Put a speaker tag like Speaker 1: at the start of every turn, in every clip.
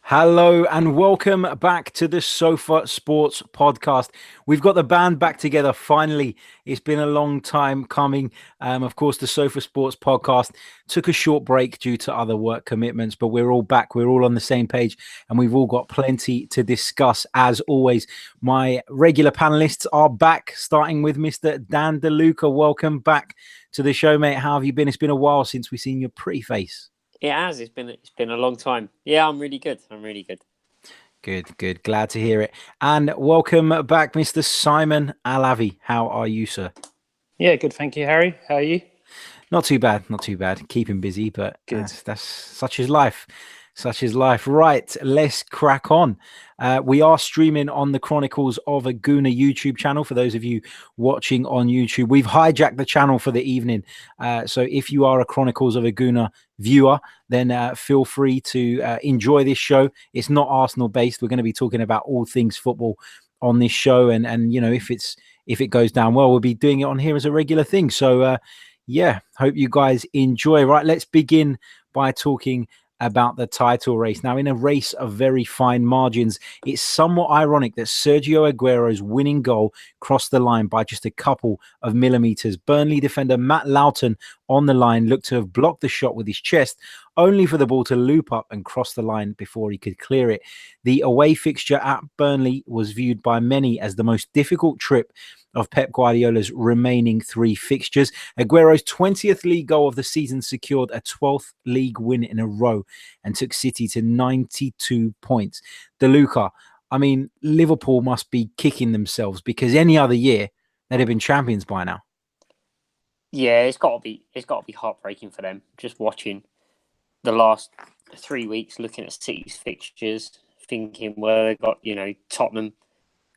Speaker 1: Hello and welcome back to the Sofa Sports Podcast. We've got the band back together finally. It's been a long time coming. Of course, the Sofa Sports Podcast took a short break due to other work commitments, but we're all back. We're all on the same page and we've all got plenty to discuss. As always, my regular panelists are back, starting with Mr. Dan DeLuca. Welcome back to the show, mate. How have you been? It's been a while since we've seen your pretty face.
Speaker 2: It has. It's been a long time. Yeah, I'm really good.
Speaker 1: Good. Glad to hear it. And welcome back, Mr. Simon Alavi. How are you, sir?
Speaker 3: Yeah, good. Thank you, Harry. How are you?
Speaker 1: Not too bad. Keeping busy, but
Speaker 3: Good.
Speaker 1: That's such is life. Right, let's crack on. We are streaming on the Chronicles of a Gooner YouTube channel. For those of you watching on YouTube, we've hijacked the channel for the evening. So if you are a Chronicles of a Gooner viewer, then feel free to enjoy this show. It's not Arsenal based. We're going to be talking about all things football on this show. And you know, if it goes down well, we'll be doing it on here as a regular thing. So yeah, hope you guys enjoy. Right, let's begin by talking about the title race. Now, in a race of very fine margins, it's somewhat ironic that Sergio Aguero's winning goal crossed the line by just a couple of millimeters. Burnley defender Matt Lowton on the line looked to have blocked the shot with his chest, only for the ball to loop up and cross the line before he could clear it. The away fixture at Burnley was viewed by many as the most difficult trip of Pep Guardiola's remaining three fixtures. Aguero's 20th league goal of the season secured a 12th league win in a row and took City to 92 points. DeLuca, I mean, Liverpool must be kicking themselves because any other year they'd have been champions by now.
Speaker 2: Yeah, it's got to be heartbreaking for them. Just watching the last 3 weeks, looking at City's fixtures, thinking, well, they've got Tottenham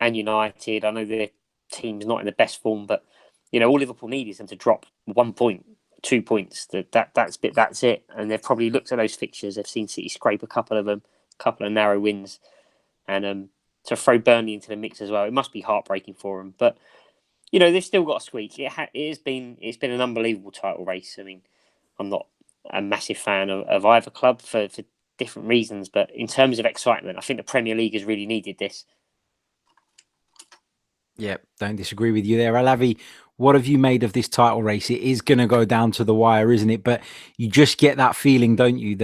Speaker 2: and United. I know their team's not in the best form, but all Liverpool need is them to drop 1 point, 2 points. That's it. And they've probably looked at those fixtures. They've seen City scrape a couple of narrow wins, and to throw Burnley into the mix as well. It must be heartbreaking for them, but they've still got a squeak. It's been an unbelievable title race. I mean, I'm not a massive fan of either club for different reasons, but in terms of excitement, I think the Premier League has really needed this.
Speaker 1: Yeah, don't disagree with you there. Alavi, what have you made of this title race? It is going to go down to the wire, isn't it? But you just get that feeling, don't you,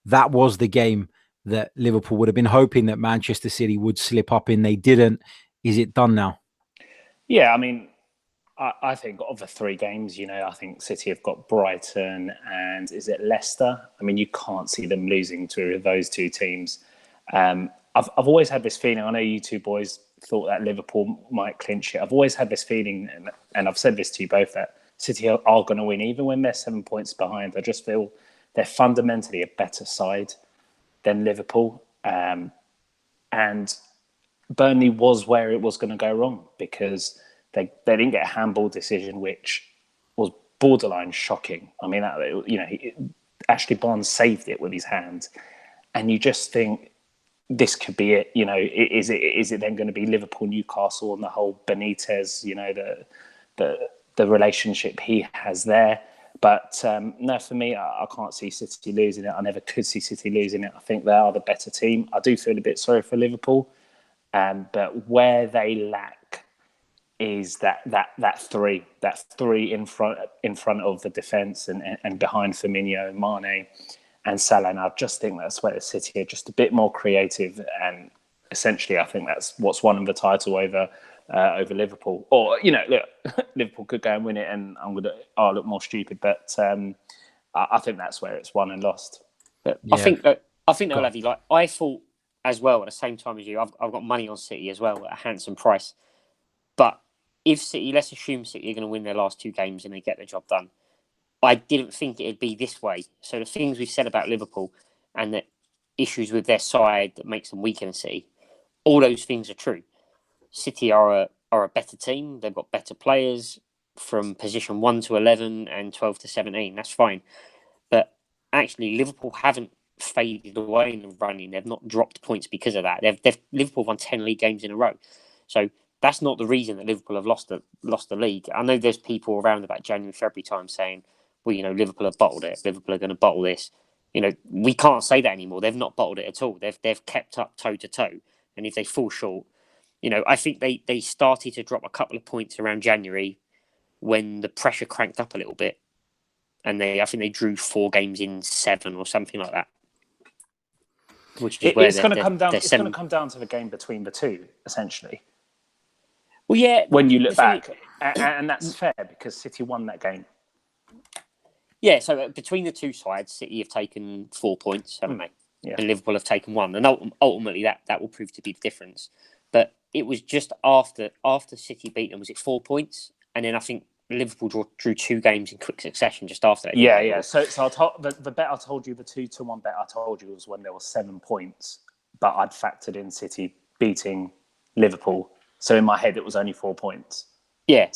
Speaker 1: that was the game that Liverpool would have been hoping that Manchester City would slip up in. They didn't. Is it done now?
Speaker 3: Yeah, I mean, I think of the three games, I think City have got Brighton and is it Leicester? I mean, you can't see them losing to those two teams. I've always had this feeling. I know you two boys thought that Liverpool might clinch it. I've always had this feeling, and I've said this to you both, that City are going to win, even when they're 7 points behind. I just feel they're fundamentally a better side than Liverpool. And Burnley was where it was going to go wrong because they didn't get a handball decision, which was borderline shocking. I mean, Ashley Barnes saved it with his hand, and you just think, this could be it. Is it then going to be Liverpool, Newcastle, and the whole Benitez, the relationship he has there? But no, for me, I can't see City losing it. I never could see City losing it. I think they are the better team. I do feel a bit sorry for Liverpool, but where they lack is that three in front of the defence and behind Firmino, Mane, and Salah. And I just think that's where the City are just a bit more creative, and essentially, I think that's what's won them the title over Liverpool. Or look, Liverpool could go and win it, and I'll look more stupid. But I think that's where it's won and lost.
Speaker 2: But yeah. I think they'll have you. Like I thought as well at the same time as you. I've got money on City as well at a handsome price. But if City, let's assume City are going to win their last two games and they get the job done, I didn't think it'd be this way. So the things we've said about Liverpool and the issues with their side that makes them weaker than City, all those things are true. City are a better team. They've got better players from position 1 to 11 and 12 to 17. That's fine. But actually, Liverpool haven't faded away in the running. They've not dropped points because of that. Liverpool won 10 league games in a row. So that's not the reason that Liverpool have lost the league. I know there's people around about January, February time saying, well, Liverpool have bottled it. Liverpool are going to bottle this. we can't say that anymore. They've not bottled it at all. They've kept up toe to toe, and if they fall short, I think they started to drop a couple of points around January when the pressure cranked up a little bit, and I think they drew 4 games in 7 or something like that. Which is
Speaker 3: it's going to come down. It's going to come down to the game between the two, essentially.
Speaker 2: Well, yeah.
Speaker 3: When you look back, and that's fair because City won that game.
Speaker 2: Yeah, so between the two sides, City have taken 4 points, haven't they?
Speaker 3: Yeah.
Speaker 2: And Liverpool have taken 1. And ultimately, that will prove to be the difference. But it was just after City beat them, was it 4 points? And then I think Liverpool drew 2 games in quick succession just after that.
Speaker 3: Yeah. So the bet I told you, the 2-1 bet I told you was when there was 7 points, but I'd factored in City beating Liverpool. So in my head, it was only 4 points.
Speaker 2: Yeah.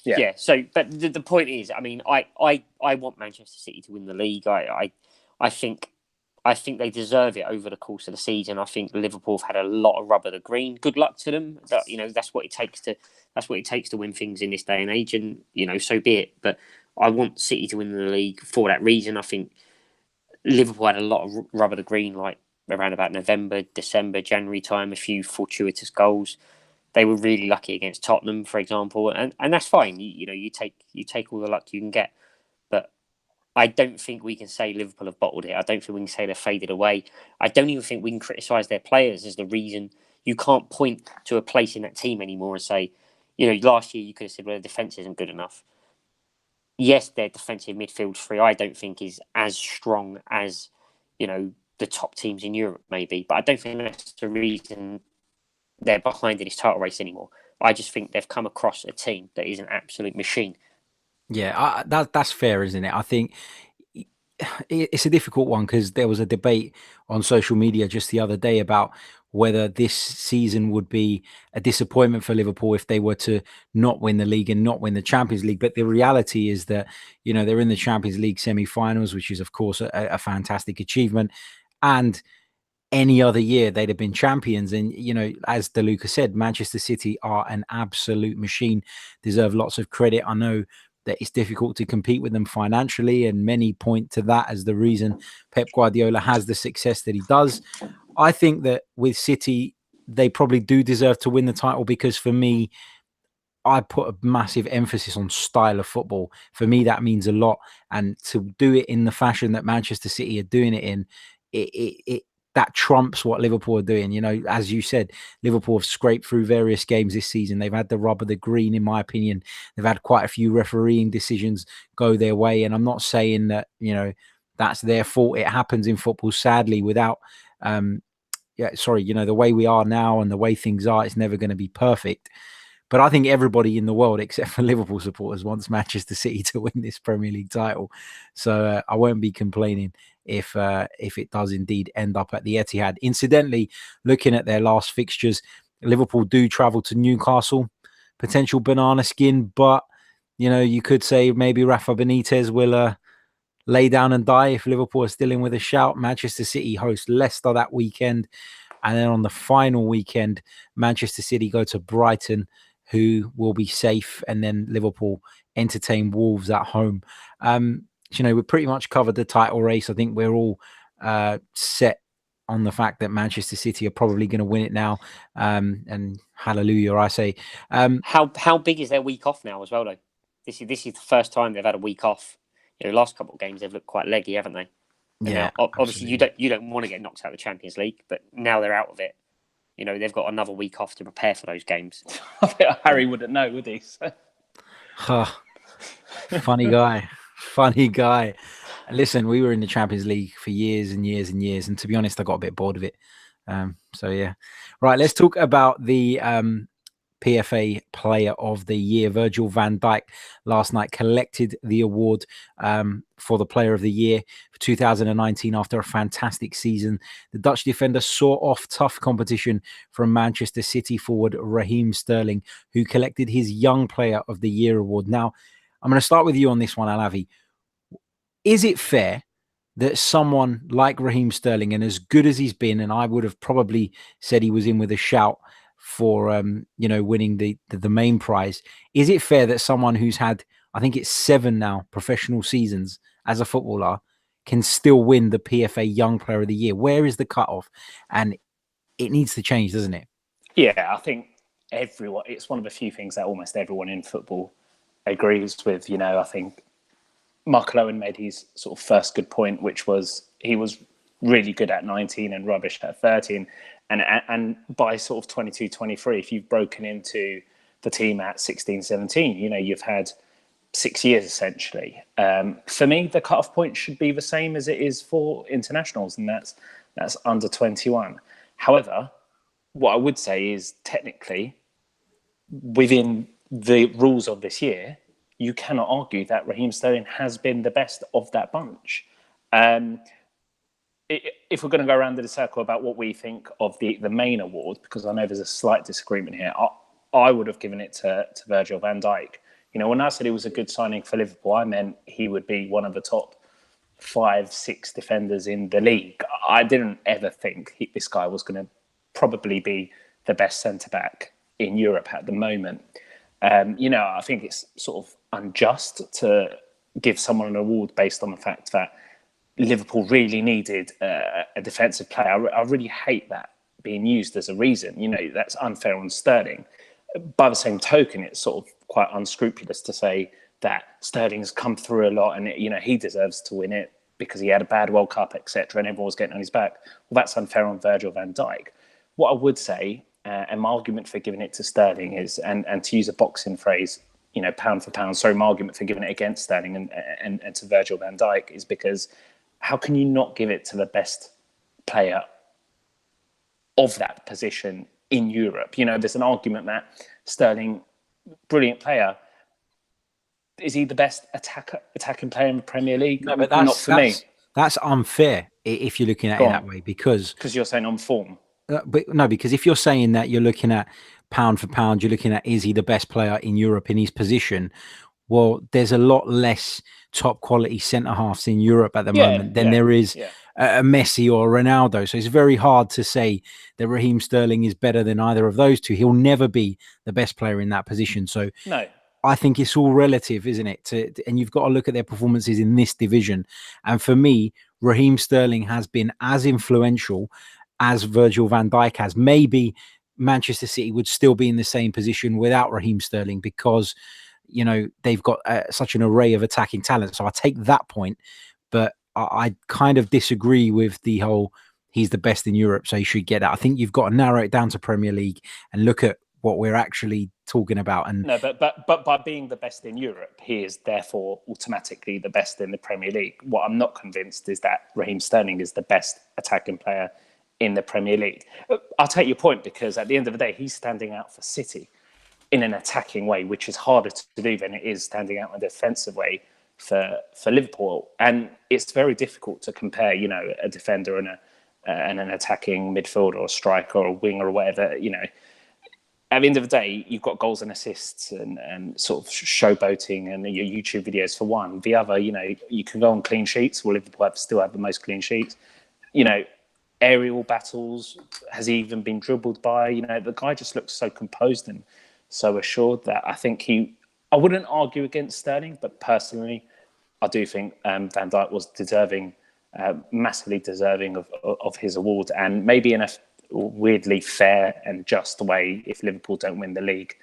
Speaker 3: Yeah.
Speaker 2: So, but the point is, I mean, I want Manchester City to win the league. I think they deserve it over the course of the season. I think Liverpool have had a lot of rub of the green. Good luck to them. That's what it takes to win things in this day and age. And so be it. But I want City to win the league for that reason. I think Liverpool had a lot of rub of the green, like around about November, December, January time. A few fortuitous goals. They were really lucky against Tottenham, for example, and that's fine. You take all the luck you can get, but I don't think we can say Liverpool have bottled it. I don't think we can say they've faded away. I don't even think we can criticise their players as the reason. You can't point to a place in that team anymore and say, last year you could have said, well, the defence isn't good enough. Yes, their defensive midfield three I don't think is as strong as the top teams in Europe maybe, but I don't think that's the reason they're behind in this title race anymore. I just think they've come across a team that is an absolute machine.
Speaker 1: Yeah, that's fair, isn't it? I think it's a difficult one because there was a debate on social media just the other day about whether this season would be a disappointment for Liverpool if they were to not win the league and not win the Champions League. But the reality is that, they're in the Champions League semi-finals, which is, of course, a fantastic achievement. And any other year they'd have been champions. And, as DeLuca said, Manchester City are an absolute machine, deserve lots of credit. I know that it's difficult to compete with them financially, and many point to that as the reason Pep Guardiola has the success that he does. I think that with City, they probably do deserve to win the title because for me, I put a massive emphasis on style of football. For me, that means a lot. And to do it in the fashion that Manchester City are doing it in, it that trumps what Liverpool are doing. As you said, Liverpool have scraped through various games this season. They've had the rub of the green, in my opinion. They've had quite a few refereeing decisions go their way. And I'm not saying that, that's their fault. It happens in football, sadly, without, the way we are now and the way things are, it's never going to be perfect. But I think everybody in the world, except for Liverpool supporters, wants Manchester City to win this Premier League title. So I won't be complaining if it does indeed end up at the Etihad. Incidentally, looking at their last fixtures, Liverpool do travel to Newcastle, potential banana skin, but you could say maybe Rafa Benitez will lay down and die if Liverpool are still in with a shout. Manchester City host Leicester that weekend, and then on the final weekend, Manchester City go to Brighton, who will be safe, and then Liverpool entertain Wolves at home. We pretty much covered the title race. I think we're all set on the fact that Manchester City are probably going to win it now. And hallelujah, I say.
Speaker 2: How big is their week off now as well, though? This is the first time they've had a week off. Last couple of games they've looked quite leggy, haven't they? And
Speaker 1: yeah.
Speaker 2: Now, obviously, you don't want to get knocked out of the Champions League, but now they're out of it. They've got another week off to prepare for those games.
Speaker 3: I think Harry wouldn't know, would he?
Speaker 1: Funny guy. Listen, we were in the Champions League for years and years and years, and to be honest, I got a bit bored of it. So yeah. Right, let's talk about the PFA Player of the Year. Virgil van Dijk last night collected the award for the Player of the Year for 2019 after a fantastic season. The Dutch defender saw off tough competition from Manchester City forward Raheem Sterling, who collected his Young Player of the Year award. Now, I'm going to start with you on this one, Alavi. Is it fair that someone like Raheem Sterling, and as good as he's been, and I would have probably said he was in with a shout for winning the main prize, is it fair that someone who's had, I think it's 7 now professional seasons as a footballer, can still win the PFA Young Player of the Year? Where is the cutoff? And it needs to change, doesn't it?
Speaker 3: Yeah, I think everyone, it's one of the few things that almost everyone in football agrees with. You know, I think Michael Owen made his sort of first good point, which was he was really good at 19 and rubbish at 13. And by sort of 22, 23, if you've broken into the team at 16, 17, you know, you've had 6 years essentially. For me, the cutoff point should be the same as it is for internationals, and that's under 21. However, what I would say is technically, within the rules of this year, you cannot argue that Raheem Sterling has been the best of that bunch. If we're going to go around in a circle about what we think of the main award, because I know there's a slight disagreement here, I would have given it to Virgil van Dijk. You know, when I said he was a good signing for Liverpool, I meant he would be one of the top 5-6 defenders in the league. I didn't ever think this guy was going to probably be the best centre-back in Europe at the moment. You know, I think it's sort of unjust to give someone an award based on the fact that Liverpool really needed a defensive player. I really hate that being used as a reason. You know, that's unfair on Sterling. By the same token, it's sort of quite unscrupulous to say that Sterling's come through a lot and, you know, he deserves to win it because he had a bad World Cup, etc., and everyone was getting on his back. Well, that's unfair on Virgil van Dijk. What I would say, and my argument for giving it to Sterling is, and to use a boxing phrase, you know, pound for pound, sorry, my argument for giving it against Sterling and to Virgil van Dijk is because how can you not give it to the best player of that position in Europe? You know, there's an argument that Sterling, brilliant player, is he the best attacking player in the Premier League?
Speaker 1: No, but
Speaker 3: not for me.
Speaker 1: That's unfair if you're looking at it that way, because
Speaker 3: you're saying on form.
Speaker 1: But no, because if you're saying that you're looking at pound for pound, you're looking at is he the best player in Europe in his position? Well, there's a lot less top quality centre halves in Europe at the moment than there is a Messi or a Ronaldo. So it's very hard to say that Raheem Sterling is better than either of those two. He'll never be the best player in that position. So
Speaker 3: no,
Speaker 1: I think it's all relative, isn't it? And you've got to look at their performances in this division. And for me, Raheem Sterling has been as influential as Virgil van Dijk has. Maybe Manchester City would still be in the same position without Raheem Sterling because, you know, they've got such an array of attacking talent. So I take that point, but I kind of disagree with the whole he's the best in Europe, so he should get that. I think you've got to narrow it down to Premier League and look at what we're actually talking about. And
Speaker 3: no, but by being the best in Europe, he is therefore automatically the best in the Premier League. What I'm not convinced is that Raheem Sterling is the best attacking player in the Premier League. I'll take your point, because at the end of the day, he's standing out for City in an attacking way, which is harder to do than it is standing out in a defensive way for Liverpool. And it's very difficult to compare, you know, a defender and an attacking midfielder or striker or winger or whatever. You know, at the end of the day, you've got goals and assists and sort of showboating and your YouTube videos for one. The other, you know, you can go on clean sheets. Well, Liverpool still have the most clean sheets. You know, aerial battles, has he even been dribbled by? You know, the guy just looks so composed and so assured that I think I wouldn't argue against Sterling, but personally, I do think Van Dijk was massively deserving of his award, and maybe in a weirdly fair and just way, if Liverpool don't win the league,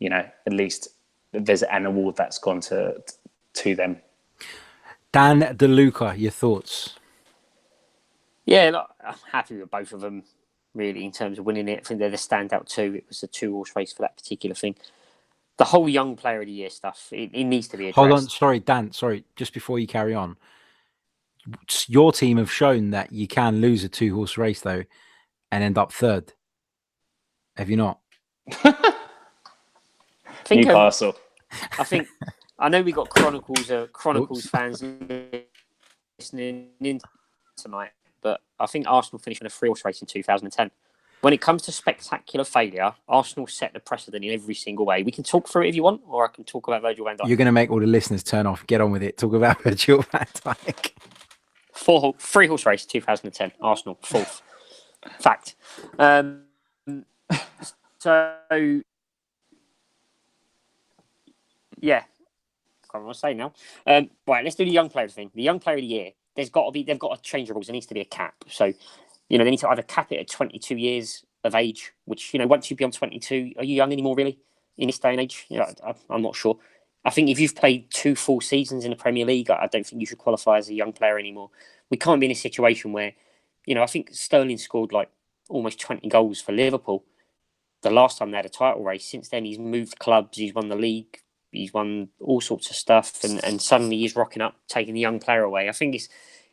Speaker 3: you know, at least there's an award that's gone to them.
Speaker 1: Dan DeLuca, your thoughts?
Speaker 2: Yeah, look, I'm happy with both of them, really, in terms of winning it. I think they're the standout two. It was a 2-horse race for that particular thing. The whole young player of the year stuff, it needs to be addressed.
Speaker 1: Hold on, sorry, Dan, just before you carry on. Your team have shown that you can lose a 2-horse race, though, and end up third. Have you not?
Speaker 3: Newcastle.
Speaker 2: I know we got Chronicles fans listening in tonight, but I think Arsenal finished in a 3-horse race in 2010. When it comes to spectacular failure, Arsenal set the precedent in every single way. We can talk through it if you want, or I can talk about Virgil van Dijk.
Speaker 1: You're going to make all the listeners turn off. Get on with it. Talk about Virgil van Dijk.
Speaker 2: 3-horse race, 2010. Arsenal, 4th. Fact. So, yeah. I can't remember what to say now. Right, let's do the young player thing. The young player of the year. they've got to change the rules. There needs to be a cap. So, they need to either cap it at 22 years of age, which, once you're beyond 22, are you young anymore, really, in this day and age? I'm not sure. I think if you've played 2 full seasons in the Premier League, I don't think you should qualify as a young player anymore. We can't be in a situation where, I think Sterling scored like almost 20 goals for Liverpool the last time they had a title race. Since then, he's moved clubs, he's won the league, he's won all sorts of stuff, and suddenly he's rocking up, taking the young player away. I think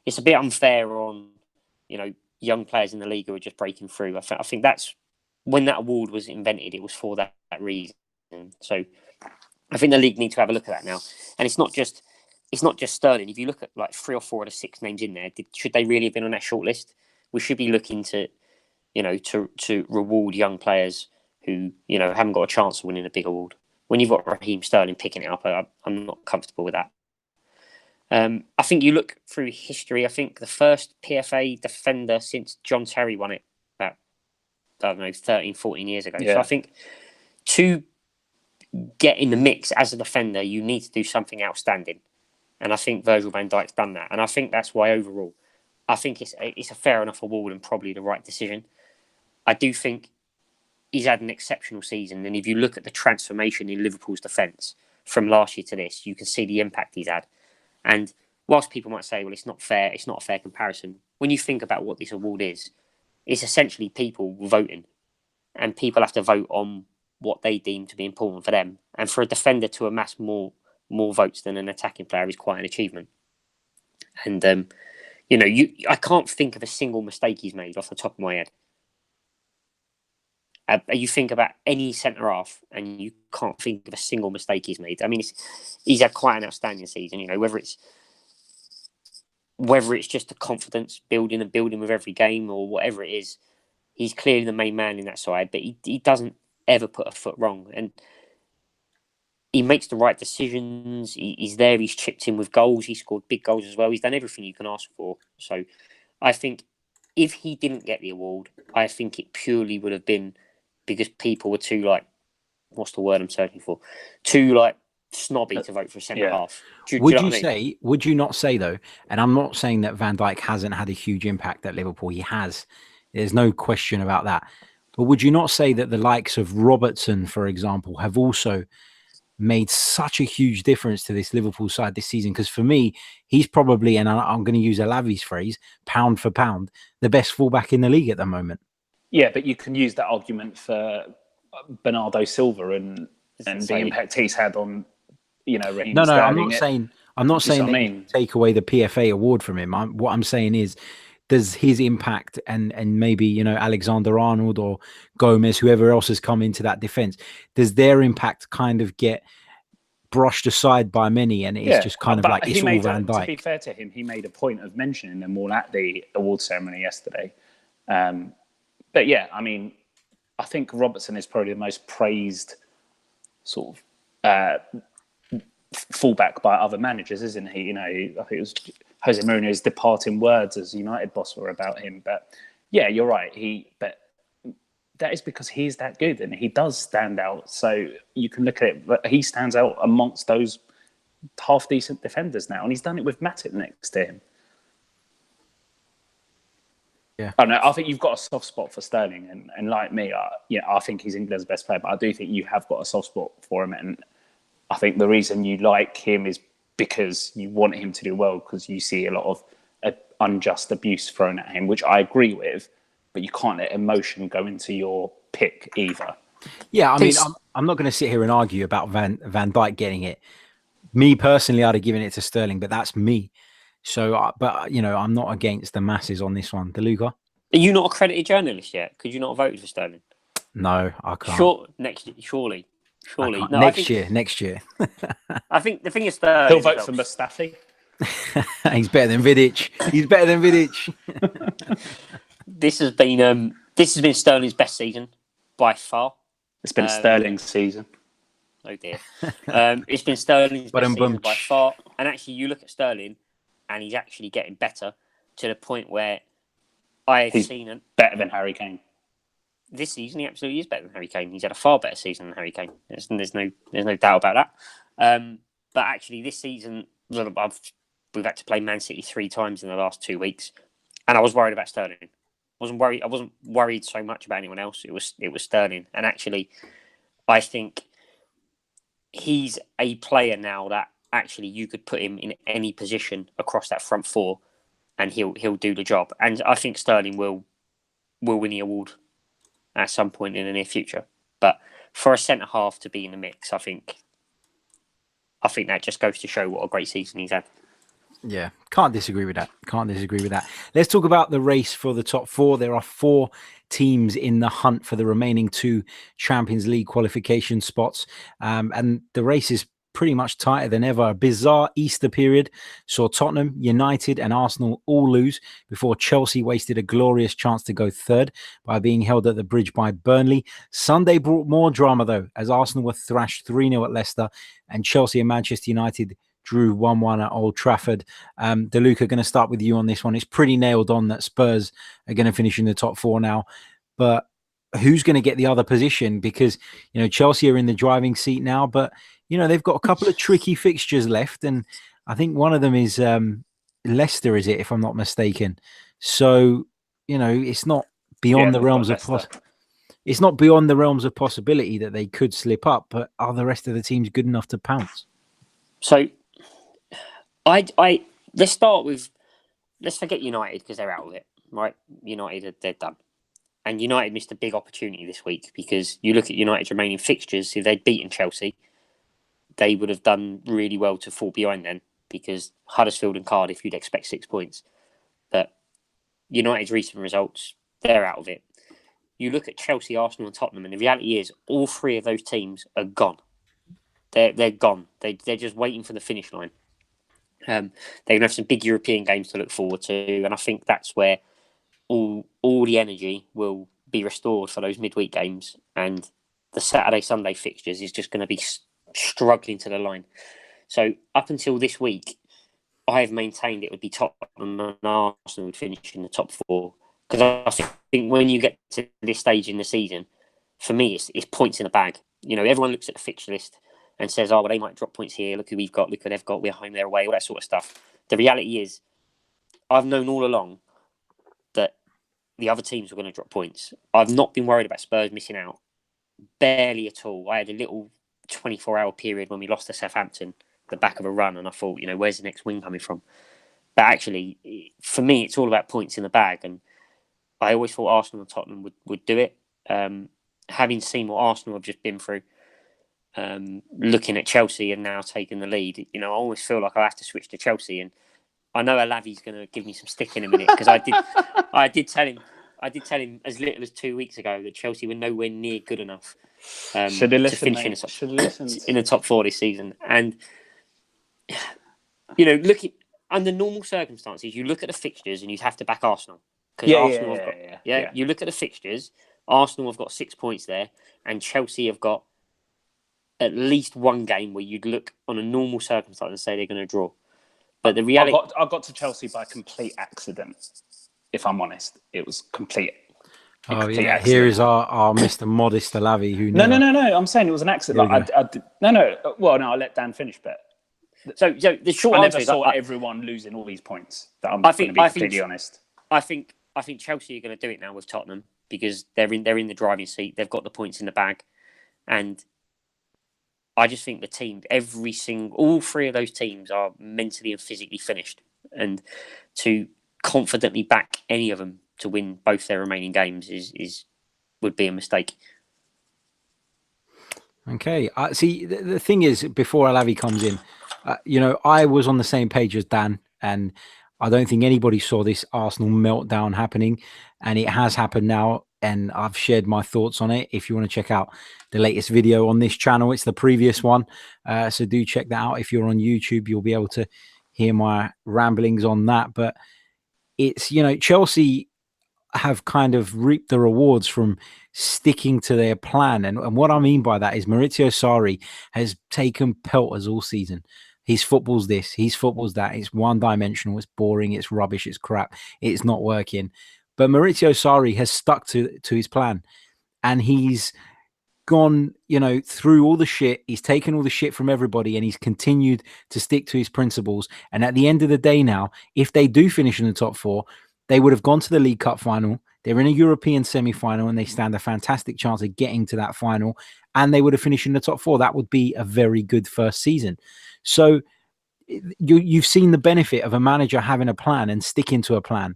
Speaker 2: it's a bit unfair on, young players in the league who are just breaking through. I think that's when that award was invented. It was for that reason. So I think the league need to have a look at that now. And it's not just Sterling. If you look at like 3 or 4 of the 6 names in there, should they really have been on that shortlist? We should be looking to, to reward young players who, haven't got a chance of winning a big award. When you've got Raheem Sterling picking it up, I'm not comfortable with that. I think you look through history. I think the first PFA defender since John Terry won it about, 13, 14 years ago. Yeah. So I think to get in the mix as a defender, you need to do something outstanding. And I think Virgil van Dijk's done that. And I think that's why overall, I think it's a fair enough award and probably the right decision. I do think he's had an exceptional season. And if you look at the transformation in Liverpool's defence from last year to this, you can see the impact he's had. And whilst people might say, well, it's not a fair comparison, when you think about what this award is, it's essentially people voting. And people have to vote on what they deem to be important for them. And for a defender to amass more votes than an attacking player is quite an achievement. And, I can't think of a single mistake he's made off the top of my head. You think about any centre-half and you can't think of a single mistake he's made. I mean, he's had quite an outstanding season, whether it's just the confidence building with every game or whatever it is. He's clearly the main man in that side, but he doesn't ever put a foot wrong. And he makes the right decisions. He's there. He's chipped in with goals. He scored big goals as well. He's done everything you can ask for. So I think if he didn't get the award, I think it purely would have been because people were too, what's the word I'm searching for? Too, snobby to vote for a centre-half.
Speaker 1: Would you not say, though, and I'm not saying that Van Dijk hasn't had a huge impact at Liverpool. He has. There's no question about that. But would you not say that the likes of Robertson, for example, have also made such a huge difference to this Liverpool side this season? Because for me, he's probably, and I'm going to use Alavi's phrase, pound for pound, the best fullback in the league at the moment.
Speaker 3: Yeah, but you can use that argument for Bernardo Silva and the impact he's had on, Raheem
Speaker 1: No,
Speaker 3: Sterling.
Speaker 1: I'm not saying take away the PFA award from him. What I'm saying is, does his impact and maybe, Alexander-Arnold or Gomez, whoever else has come into that defense, does their impact kind of get brushed aside by many? And it's just kind of like, it's all Van Dijk.
Speaker 3: To be fair to him, he made a point of mentioning them all at the award ceremony yesterday. But yeah, I mean, I think Robertson is probably the most praised sort of fullback by other managers, isn't he? I think it was Jose Mourinho's departing words as United boss were about him. But yeah, you're right. But that is because he's that good and he does stand out. So you can look at it, but he stands out amongst those half decent defenders now, and he's done it with Matip next to him.
Speaker 1: Yeah,
Speaker 3: I don't know. I think you've got a soft spot for Sterling, and like me, I think he's England's best player. But I do think you have got a soft spot for him, and I think the reason you like him is because you want him to do well, because you see a lot of unjust abuse thrown at him, which I agree with. But you can't let emotion go into your pick either.
Speaker 1: Yeah, I mean, I'm not going to sit here and argue about Van Dijk getting it. Me personally, I'd have given it to Sterling, but that's me. So, I'm not against the masses on this one. DeLuca?
Speaker 2: Are you not accredited journalist yet? Could you not have voted for Sterling?
Speaker 1: No, I can't.
Speaker 2: Surely.
Speaker 1: No, next year.
Speaker 2: I think the thing is Sterling.
Speaker 3: He'll vote for Mustafi.
Speaker 1: He's better than Vidic.
Speaker 2: This has been Sterling's best season by far.
Speaker 3: It's been Sterling's season.
Speaker 2: Oh dear. It's been Sterling's best season by far. And actually, you look at Sterling, and he's actually getting better to the point where
Speaker 3: He's better than Harry Kane.
Speaker 2: This season, he absolutely is better than Harry Kane. He's had a far better season than Harry Kane. There's no doubt about that. But actually, this season, we've had to play Man City 3 times in the last 2 weeks, and I was worried about Sterling. I wasn't worried so much about anyone else. It was Sterling, and actually, I think he's a player now that actually you could put him in any position across that front four, and he'll do the job. And I think Sterling will win the award at some point in the near future. But for a centre half to be in the mix, I think that just goes to show what a great season he's had.
Speaker 1: Yeah, can't disagree with that. Let's talk about the race for the top 4. There are 4 teams in the hunt for the remaining 2 Champions League qualification spots. And the race is pretty much tighter than ever. A bizarre Easter period saw Tottenham, United and Arsenal all lose before Chelsea wasted a glorious chance to go third by being held at the bridge by Burnley. Sunday brought more drama, though, as Arsenal were thrashed 3-0 at Leicester and Chelsea and Manchester United drew 1-1 at Old Trafford. DeLuca, going to start with you on this one. It's pretty nailed on that Spurs are going to finish in the top 4 now. But who's going to get the other position? Because, Chelsea are in the driving seat now, but, they've got a couple of tricky fixtures left. And I think one of them is Leicester, is it, if I'm not mistaken? So, it's not beyond the realms of it's not beyond the realms of possibility that they could slip up, but are the rest of the teams good enough to pounce?
Speaker 2: So, let's forget United because they're out of it, right? United, they're done. And United missed a big opportunity this week because you look at United's remaining fixtures, if they'd beaten Chelsea, they would have done really well to fall behind then because Huddersfield and Cardiff, you'd expect 6 points. But United's recent results, they're out of it. You look at Chelsea, Arsenal and Tottenham, and the reality is all 3 of those teams are gone. They're gone. They're just waiting for the finish line. They're going to have some big European games to look forward to, and I think that's where all the energy will be restored for those midweek games. And the Saturday-Sunday fixtures is just going to be struggling to the line. So up until this week, I have maintained it would be Tottenham and Arsenal would finish in the top 4. Because I think when you get to this stage in the season, for me, it's points in the bag. Everyone looks at the fixture list and says, oh, well, they might drop points here. Look who we've got. Look who they've got. We're home, they're away, all that sort of stuff. The reality is, I've known all along that the other teams were going to drop points. I've not been worried about Spurs missing out. Barely at all. I had a little 24-hour period when we lost to Southampton, the back of a run, and I thought, where's the next win coming from? But actually, for me, it's all about points in the bag. And I always thought Arsenal and Tottenham would do it. Having seen what Arsenal have just been through, looking at Chelsea and now taking the lead, I always feel like I have to switch to Chelsea. And I know Alavi's going to give me some stick in a minute because I did tell him as little as 2 weeks ago that Chelsea were nowhere near good enough to finish in the top 4 this season. And looking under normal circumstances, you look at the fixtures and you'd have to back Arsenal. You look at the fixtures, Arsenal have got 6 points there, and Chelsea have got at least one game where you'd look on a normal circumstance and say they're going to draw. But the reality,
Speaker 3: I got to Chelsea by complete accident. If I'm honest, it was complete.
Speaker 1: Accident. Here is our Mr. Modest Alavi who.
Speaker 3: No. I'm saying it was an accident. I let Dan finish, but.
Speaker 2: So the short answer is,
Speaker 3: I never saw everyone losing all these points. I'm going to be completely honest.
Speaker 2: I think Chelsea are going to do it now with Tottenham because they're in the driving seat. They've got the points in the bag, and I just think the team, all 3 of those teams are mentally and physically finished, and to confidently back any of them to win both their remaining games would be a mistake.
Speaker 1: Okay. See, the thing is, before Alavi comes in, I was on the same page as Dan, and I don't think anybody saw this Arsenal meltdown happening, and it has happened now. And I've shared my thoughts on it. If you want to check out the latest video on this channel, it's the previous one. So do check that out. If you're on YouTube, you'll be able to hear my ramblings on that. But it's, Chelsea have kind of reaped the rewards from sticking to their plan. And what I mean by that is Maurizio Sarri has taken pelters all season. His football's this, his football's that. It's one-dimensional, it's boring, it's rubbish, it's crap, it's not working. But Maurizio Sarri has stuck to his plan, and he's gone, through all the shit. He's taken all the shit from everybody and he's continued to stick to his principles. And at the end of the day now, if they do finish in the top four, they would have gone to the League Cup final. They're in a European semi-final and they stand a fantastic chance of getting to that final, and they would have finished in the top four. That would be a very good first season. So you've seen the benefit of a manager having a plan and sticking to a plan.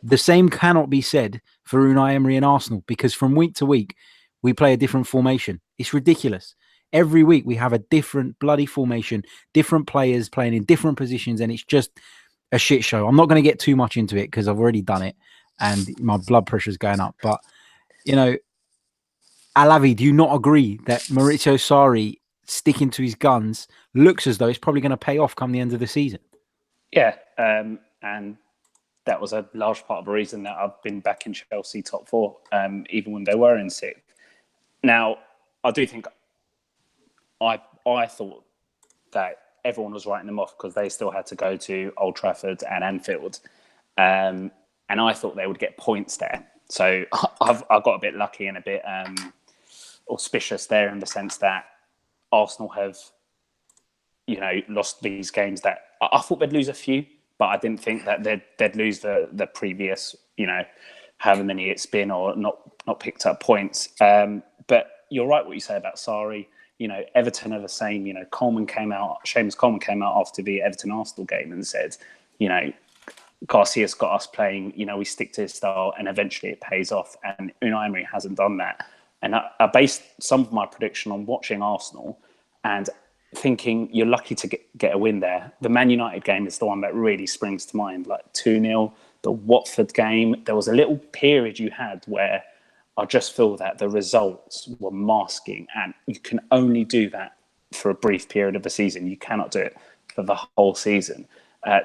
Speaker 1: The same cannot be said for Unai Emery and Arsenal, because from week to week, we play a different formation. It's ridiculous. Every week we have a different bloody formation, different players playing in different positions, and it's just a shit show. I'm not going to get too much into it because I've already done it and my blood pressure is going up. But, Alavi, do you not agree that Maurizio Sarri sticking to his guns looks as though it's probably going to pay off come the end of the season?
Speaker 3: Yeah, and that was a large part of the reason that I've been back in Chelsea top four, even when they were in sixth. Now, I do think I thought that everyone was writing them off because they still had to go to Old Trafford and Anfield, and I thought they would get points there. So I got a bit lucky and a bit auspicious there in the sense that Arsenal have, lost these games that I thought they'd lose a few, but I didn't think that they'd lose the previous, however many it's been, or not picked up points. But you're right what you say about Sarri. Everton are the same. Seamus Coleman came out after the Everton-Arsenal game and said, Garcia's got us playing, we stick to his style and eventually it pays off. And Unai Emery hasn't done that. And I based some of my prediction on watching Arsenal and thinking you're lucky to get a win there. The Man United game is the one that really springs to mind, like 2-0. The Watford game, there was a little period you had where I just feel that the results were masking, and you can only do that for a brief period of the season. You cannot do it for the whole season.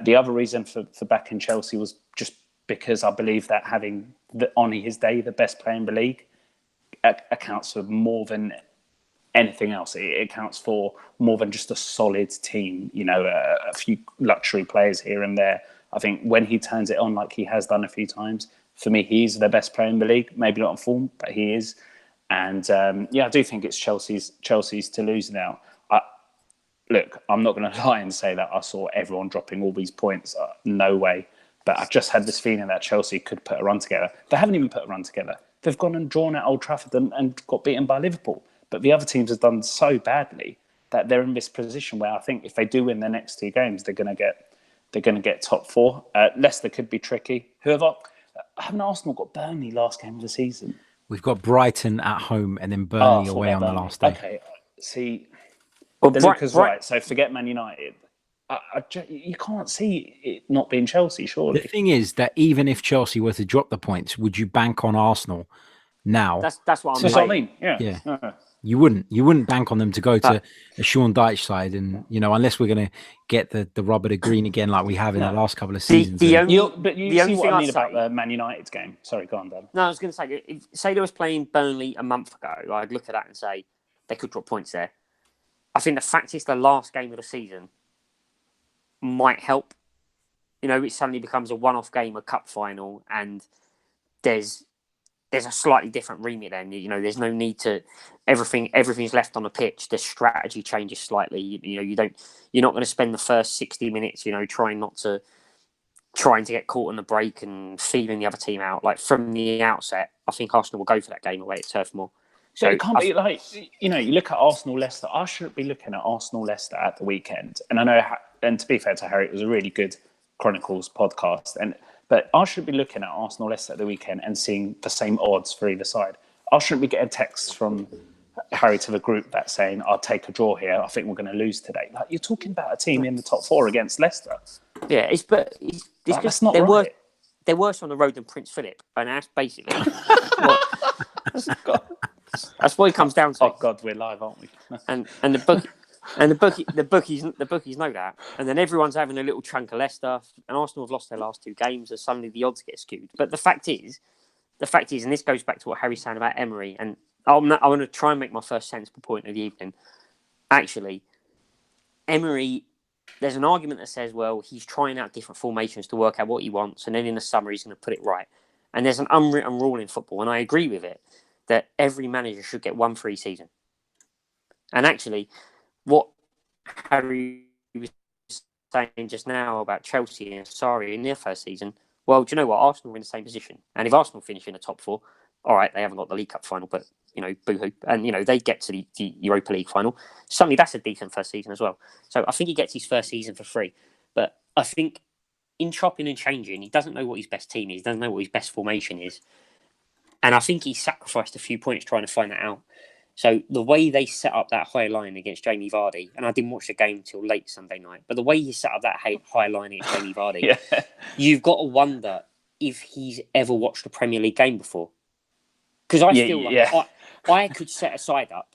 Speaker 3: The other reason for back in Chelsea was just because I believe that having on his day the best player in the league accounts for more than anything else. It accounts for more than just a solid team, a few luxury players here and there. I think when he turns it on like he has done a few times, for me, he's the best player in the league. Maybe not in form, but he is. And I do think it's Chelsea's to lose now. Look, I'm not going to lie and say that I saw everyone dropping all these points. No way. But I just had this feeling that Chelsea could put a run together. They haven't even put a run together. They've gone and drawn at Old Trafford and got beaten by Liverpool. But the other teams have done so badly that they're in this position where I think if they do win their next two games, they're going to get top four. Leicester could be tricky. Haven't Arsenal got Burnley last game of the season?
Speaker 1: We've got Brighton at home and then Burnley away on the last day.
Speaker 3: Okay, see,
Speaker 2: well,
Speaker 3: Luca's right. So forget Man United. You can't see it not being Chelsea, surely.
Speaker 1: The thing is that even if Chelsea were to drop the points, would you bank on Arsenal now?
Speaker 2: That's what I'm
Speaker 3: saying. That's what I mean.
Speaker 1: Yeah.
Speaker 3: No.
Speaker 1: You wouldn't bank on them to go to a Sean Dyche side, and unless we're going to get the rubber to green again like we have in the last couple of seasons.
Speaker 3: You see what I mean about the Man United game. Sorry, go on, Dan.
Speaker 2: No, I was going to say, say they was playing Burnley a month ago, I'd look at that and say they could drop points there. I think the fact it's the last game of the season might help. It suddenly becomes a one-off game, a cup final, and there's a slightly different remit then. There's no need to everything's left on the pitch. The strategy changes slightly. You're not going to spend the first 60 minutes, trying to get caught on the break and feeling the other team out. Like from the outset, I think Arsenal will go for that game away at Turf Moor.
Speaker 3: So it can't be like, you look at Arsenal-Leicester. I shouldn't be looking at Arsenal-Leicester at the weekend. And I know, and to be fair to Harry, it was a really good Chronicles podcast. But I shouldn't be looking at Arsenal-Leicester at the weekend and seeing the same odds for either side. I shouldn't be getting texts from Harry to the group that's saying, I'll take a draw here. I think we're going to lose today. Like, you're talking about a team in the top four against Leicester.
Speaker 2: Yeah,
Speaker 3: that's not right.
Speaker 2: They're worse on the road than Prince Philip. And that's basically that's what it comes down to.
Speaker 3: Oh God, we're live, aren't we?
Speaker 2: and the bookies know that. And then everyone's having a little chunk of Leicester, and Arsenal have lost their last two games, and suddenly the odds get skewed. But the fact is, and this goes back to what Harry's saying about Emery, and I want to try and make my first sensible point of the evening. Actually, Emery, there's an argument that says, well, he's trying out different formations to work out what he wants, and then in the summer he's going to put it right. And there's an unwritten rule in football, and I agree with it, that every manager should get one free season. And actually, what Harry was saying just now about Chelsea and Sarri in their first season, well, do you know what? Arsenal are in the same position. And if Arsenal finish in the top 4, all right, they haven't got the League Cup final, but, boo-hoo. And, they get to the Europa League final. Suddenly, that's a decent first season as well. So I think he gets his first season for free. But I think in chopping and changing, he doesn't know what his best team is. He doesn't know what his best formation is. And I think he sacrificed a few points trying to find that out. So the way they set up that high line against Jamie Vardy, and I didn't watch the game till late Sunday night, but the way he set up that high line against Jamie Vardy, you've got to wonder if he's ever watched a Premier League game before. Because I could set a side up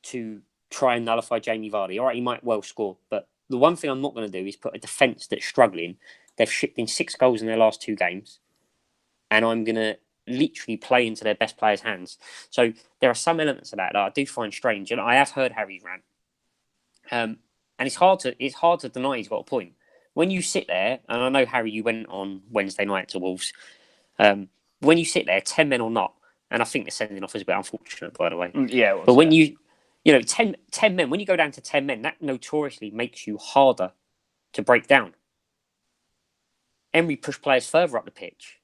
Speaker 2: to try and nullify Jamie Vardy. All right, he might well score, but the one thing I'm not going to do is put a defence that's struggling. They've shipped in 6 goals in their last 2 games, and I'm going to literally play into their best players' hands. So there are some elements of that I do find strange, and I have heard Harry's rant, and it's hard to deny he's got a point. When you sit there, and I know Harry, you went on Wednesday night to Wolves. When you sit there, 10 men or not, and I think the sending off is a bit unfortunate, by the way.
Speaker 3: Yeah, it was,
Speaker 2: but when you 10 men, when you go down to 10 men, that notoriously makes you harder to break down. Emery pushed players further up the pitch.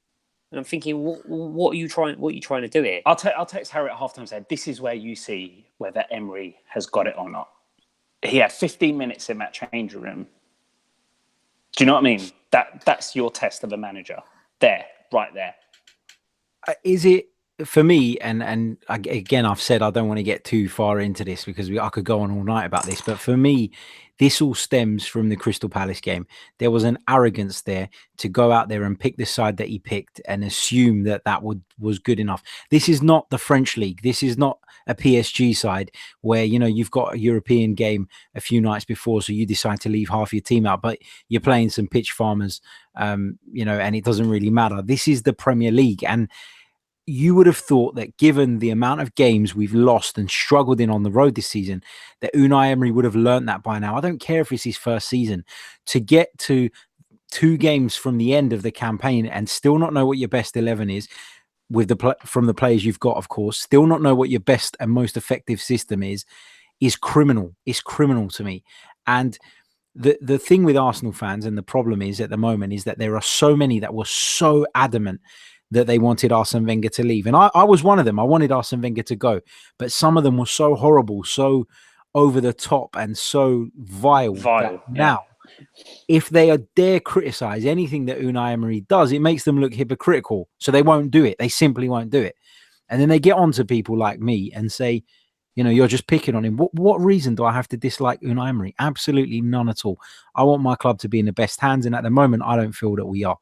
Speaker 2: And I'm thinking, what are you trying to do here?
Speaker 3: I'll text Harry at halftime and say, this is where you see whether Emery has got it or not. He had 15 minutes in that changing room. Do you know what I mean? That's your test of a manager. There, right there.
Speaker 1: Is it, for me, and again, I've said I don't want to get too far into this because I could go on all night about this, but for me, this all stems from the Crystal Palace game. There was an arrogance there to go out there and pick the side that he picked and assume that was good enough. This is not the French league. This is not a PSG side where, you've got a European game a few nights before, so you decide to leave half your team out, but you're playing some pitch farmers, and it doesn't really matter. This is the Premier League, and you would have thought that given the amount of games we've lost and struggled in on the road this season, that Unai Emery would have learned that by now. I don't care if it's his first season. To get to 2 games from the end of the campaign and still not know what your best 11 is, from the players you've got, of course, still not know what your best and most effective system is criminal. It's criminal to me. And the thing with Arsenal fans, and the problem is at the moment, is that there are so many that were so adamant that they wanted Arsene Wenger to leave. And I was one of them. I wanted Arsene Wenger to go. But some of them were so horrible, so over the top, and so vile. Now, if they dare criticize anything that Unai Emery does, it makes them look hypocritical. So they won't do it. They simply won't do it. And then they get on to people like me and say, you're just picking on him. What reason do I have to dislike Unai Emery? Absolutely none at all. I want my club to be in the best hands. And at the moment, I don't feel that we are.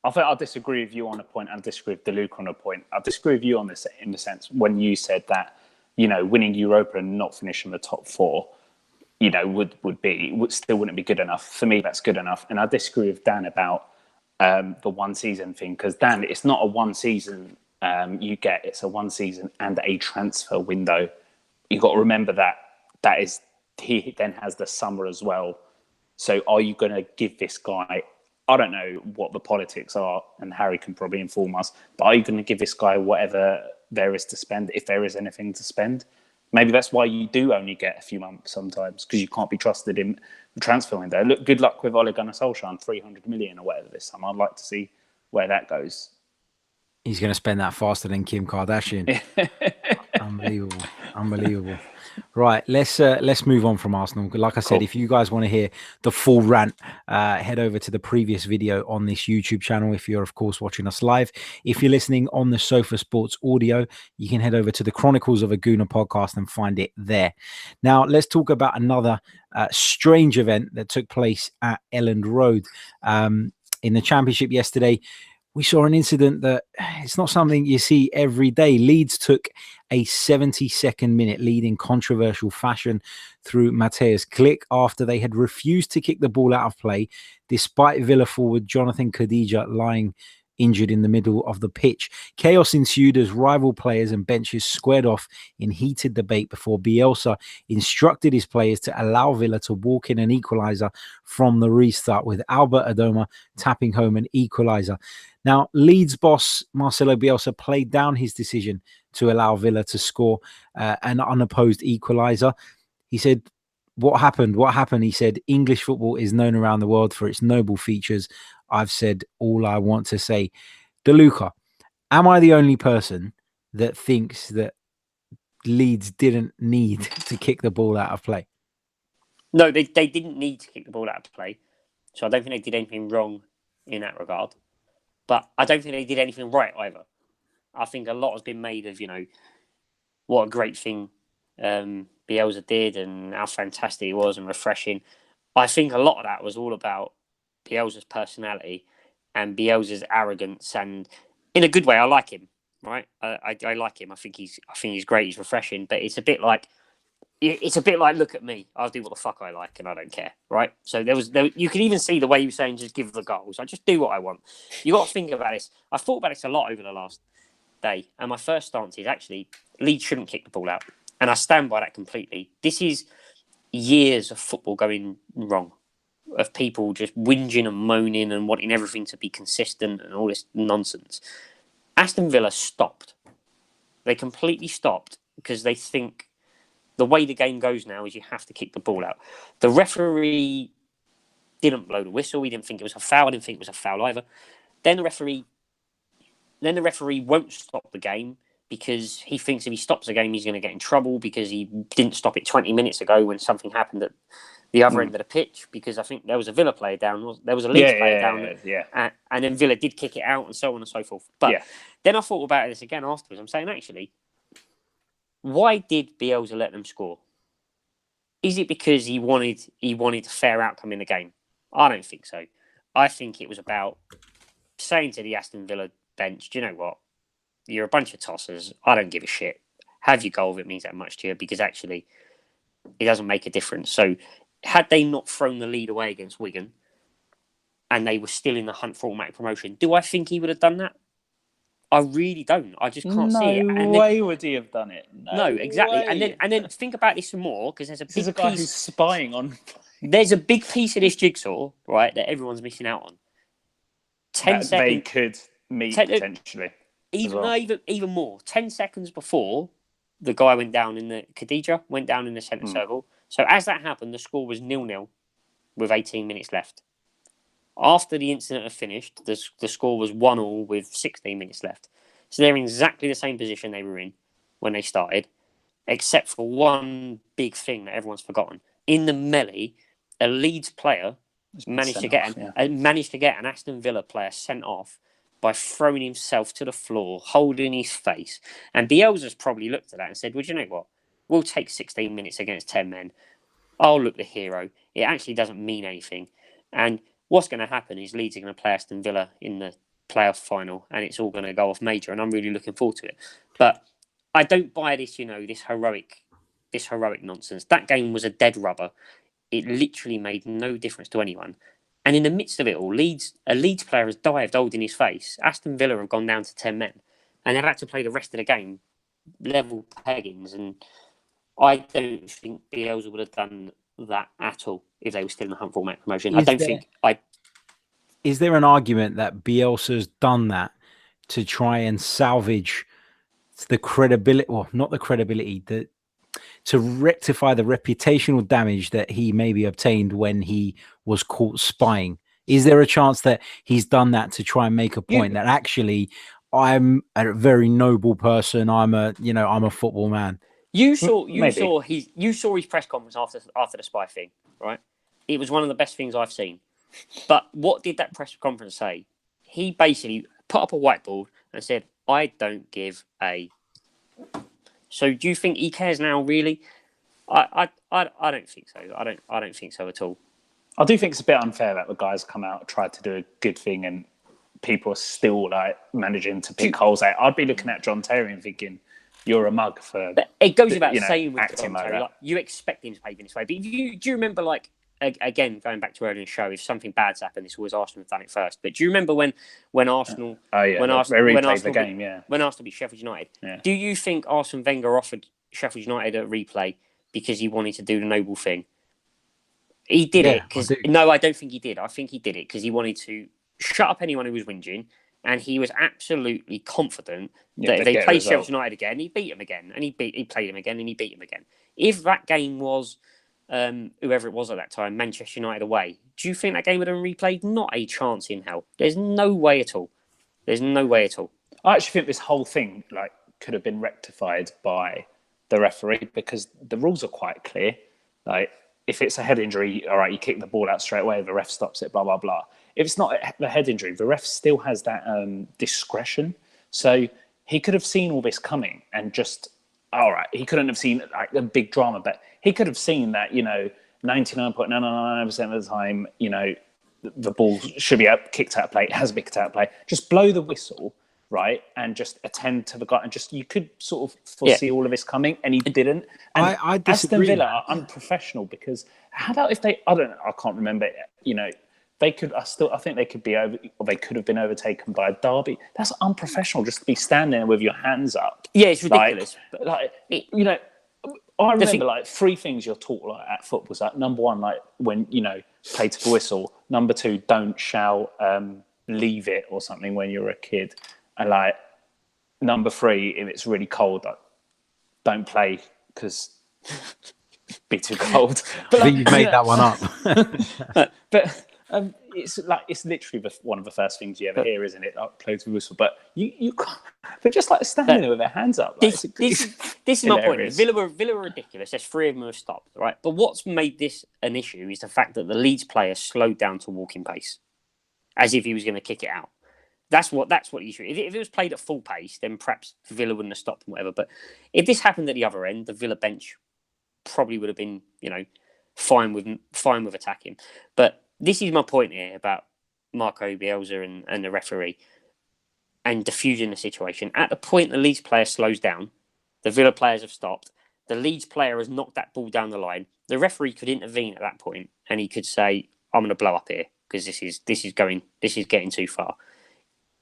Speaker 3: I think I'll disagree with you on a point and disagree with DeLuca on a point. I'll disagree with you on this in the sense when you said that, winning Europa and not finishing the top 4, still wouldn't be good enough. For me, that's good enough. And I disagree with Dan about the 1 season thing, because Dan, it's not a 1 season it's a 1 season and a transfer window. You've got to remember that is, he then has the summer as well. So are you going to give this guy, I don't know what the politics are, and Harry can probably inform us, but are you going to give this guy whatever there is to spend, if there is anything to spend? Maybe that's why you do only get a few months sometimes, because you can't be trusted in the transfer window. Look, good luck with Ole Gunnar Solskjaer, 300 million or whatever this time. I'd like to see where that goes.
Speaker 1: He's going to spend that faster than Kim Kardashian. Unbelievable. Right, let's move on from Arsenal. Like I said, if you guys want to hear the full rant, head over to the previous video on this YouTube channel. If you're, of course, watching us live, if you're listening on the Sofa Sports audio, you can head over to the Chronicles of a Gooner podcast and find it there. Now, let's talk about another strange event that took place at Elland Road in the Championship yesterday. We saw an incident that it's not something you see every day. Leeds took a 72nd minute lead in controversial fashion through Matthias Klich after they had refused to kick the ball out of play, despite Villa forward Jonathan Khadija lying injured in the middle of the pitch. Chaos ensued as rival players and benches squared off in heated debate before Bielsa instructed his players to allow Villa to walk in an equaliser from the restart, with Albert Adoma tapping home an equaliser. Now, Leeds boss Marcelo Bielsa played down his decision to allow Villa to score an unopposed equaliser. He said, what happened? What happened? He said, English football is known around the world for its noble features. I've said all I want to say. DeLuca, am I the only person that thinks that Leeds didn't need to kick the ball out of play?
Speaker 2: No, they didn't need to kick the ball out of play. So I don't think they did anything wrong in that regard. But I don't think they did anything right either. I think a lot has been made of, what a great thing Bielsa did and how fantastic it was and refreshing. I think a lot of that was all about Bielsa's personality and Bielsa's arrogance, and in a good way, I like him. Right, I like him. I think he's great. He's refreshing, but it's a bit like look at me. I'll do what the fuck I like, and I don't care. Right. So you can even see the way he was saying, just give the goals. I just do what I want. You got to think about this. I've thought about this a lot over the last day, and my first stance is actually Leeds shouldn't kick the ball out. And I stand by that completely. This is years of football going wrong, of people just whinging and moaning and wanting everything to be consistent and all this nonsense. Aston Villa stopped. They completely stopped because they think the way the game goes now is you have to kick the ball out. The referee didn't blow the whistle. He didn't think it was a foul. I didn't think it was a foul either. Then the referee won't stop the game, because he thinks if he stops the game, he's going to get in trouble because he didn't stop it 20 minutes ago when something happened at the other end of the pitch, because I think there was a Villa player down, there was a Leeds player down, and then Villa did kick it out and so on and so forth. But then I thought about this again afterwards. I'm saying, actually, why did Bielsa let them score? Is it because he wanted a fair outcome in the game? I don't think so. I think it was about saying to the Aston Villa bench, do you know what? You're a bunch of tossers. I don't give a shit. Have your goal if it means that much to you, because actually it doesn't make a difference. So had they not thrown the lead away against Wigan and they were still in the hunt for automatic promotion, do I think he would have done that? I really don't. I just can't see it.
Speaker 3: No way would he have done it.
Speaker 2: No, exactly. Way. And then think about this some more, because there's a big
Speaker 3: guy who's spying on.
Speaker 2: There's a big piece of this jigsaw, right, that everyone's missing out on. 10 seconds.
Speaker 3: They could meet potentially.
Speaker 2: Even more. 10 seconds before the guy went down in the Khadija went down in the centre circle. So as that happened, the score was 0-0 with 18 minutes left. After the incident had finished, the score was 1-1 with 16 minutes left. So they're in exactly the same position they were in when they started, except for one big thing that everyone's forgotten. In the melee, a Leeds player managed to get an Aston Villa player sent off by throwing himself to the floor, holding his face. And Bielsa's probably looked at that and said, well, do you know what? We'll take 16 minutes against 10 men. I'll look the hero. It actually doesn't mean anything. And what's going to happen is Leeds are going to play Aston Villa in the playoff final, and it's all going to go off major, and I'm really looking forward to it. But I don't buy this, this heroic nonsense. That game was a dead rubber. It literally made no difference to anyone. And in the midst of it all, a Leeds player has dived, holding his face. Aston Villa have gone down to 10 men, and they've had to play the rest of the game level peggings. And I don't think Bielsa would have done that at all if they were still in the hunt for automatic promotion.
Speaker 1: Is there an argument that Bielsa's done that to try and salvage the credibility, well, not the credibility, to rectify the reputational damage that he maybe obtained when he was caught spying? Is there a chance that he's done that to try and make a point that actually I'm a very noble person, I'm a football man?
Speaker 2: You saw his press conference after the spy thing, right? It was one of the best things I've seen. But what did that press conference say? He basically put up a whiteboard and said, I don't give a... So do you think he cares now, really? I don't think so. I don't think so at all.
Speaker 3: I do think it's a bit unfair that the guys come out and tried to do a good thing and people are still managing to pick holes out. I'd be looking at John Terry and thinking, you're a mug for...
Speaker 2: But it goes without saying with
Speaker 3: acting
Speaker 2: John Terry.
Speaker 3: like
Speaker 2: you expect him to behave in this way. But do you remember again, going back to earlier in the show, if something bad's happened, it's always Arsenal have done it first. But do you remember when Arsenal,
Speaker 3: they replayed the game,
Speaker 2: when Arsenal beat Sheffield United?
Speaker 3: Yeah.
Speaker 2: Do you think Arsene Wenger offered Sheffield United a replay because he wanted to do the noble thing? He did it because no, I don't think he did. I think he did it because he wanted to shut up anyone who was whinging, and he was absolutely confident that if they played Sheffield United again, he beat them again, and he played them again, and he beat them again. If that game was whoever it was at that time, Manchester United away, do you think that game would have been replayed? Not a chance in hell. There's no way at all. There's no way at all.
Speaker 3: I actually think this whole thing could have been rectified by the referee because the rules are quite clear. Like, if it's a head injury, all right, you kick the ball out straight away, the ref stops it, blah, blah, blah. If it's not the head injury, the ref still has that discretion. So he could have seen all this coming and just, all right, he couldn't have seen a big drama, but he could have seen that, 99.999% of the time, the ball should be kicked out of play. It has been kicked out of play. Just blow the whistle, right, and just attend to the guy. And you could sort of foresee all of this coming, and he didn't. And
Speaker 1: I disagree.
Speaker 3: Aston Villa are unprofessional because how about if they? I can't remember. They could. I think they could be over. Or they could have been overtaken by a derby. That's unprofessional. Just to be standing there with your hands up.
Speaker 2: Yeah, it's ridiculous.
Speaker 3: I remember three things you're taught at football. Number one, when play to the whistle. Number two, don't shout, leave it or something when you're a kid. And number three, if it's really cold, don't play because it'd be too cold.
Speaker 1: But I think you've made that one up.
Speaker 3: but it's literally one of the first things you ever hear, isn't it? Play to the whistle. But you can't. They're just standing there with their hands up.
Speaker 2: This is my point. Villa were ridiculous. There's three of them who have stopped, right? But what's made this an issue is the fact that the Leeds player slowed down to walking pace, as if he was going to kick it out. That's what the issue is. If it was played at full pace, then perhaps Villa wouldn't have stopped and whatever. But if this happened at the other end, the Villa bench probably would have been, fine with attacking. But this is my point here about Marco Bielsa and the referee and diffusing the situation. At the point the Leeds player slows down, the Villa players have stopped. The Leeds player has knocked that ball down the line. The referee could intervene at that point, and he could say, "I'm going to blow up here because this is getting too far."